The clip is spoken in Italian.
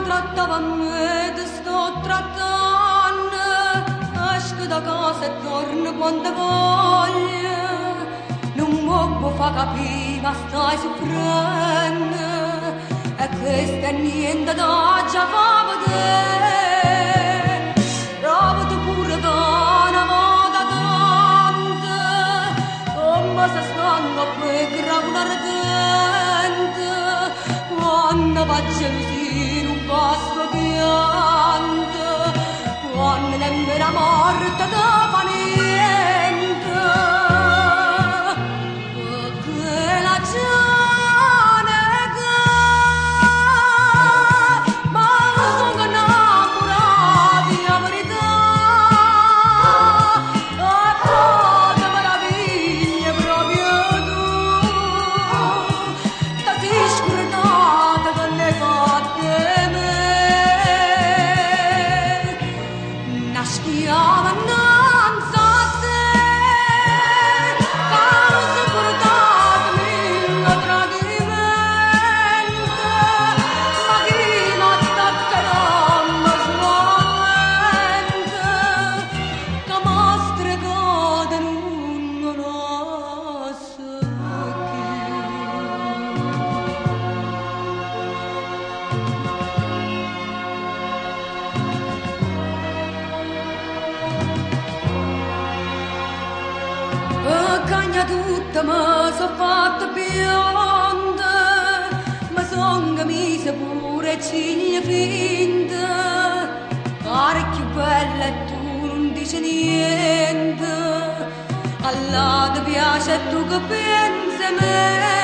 Trattava a me, ti sto trattando, esco da casa e torno quando voglio, non può far capire ma stai soffrendo, e questo è niente da già fa vedere, provati pure da una volta tanto, come se stanno a quel gravo ardente, quando va gelosia basta piante, quando nemmeno la morte da fa niente, perché la gente ma sono innamorati a verità, e proprio meraviglia proprio tu, sta si scordata che ne fatte. Schiava innanzi a te, causa portatemi il tradimento, ma chi mi attaccherà sicuramente, che mi stregate non lo so chi. Cagna tutta mi so fatta bionda, ma son mise pure ciglia finta, pare più bella e tu non dici niente, Allah ti piace e tu che pensi a me.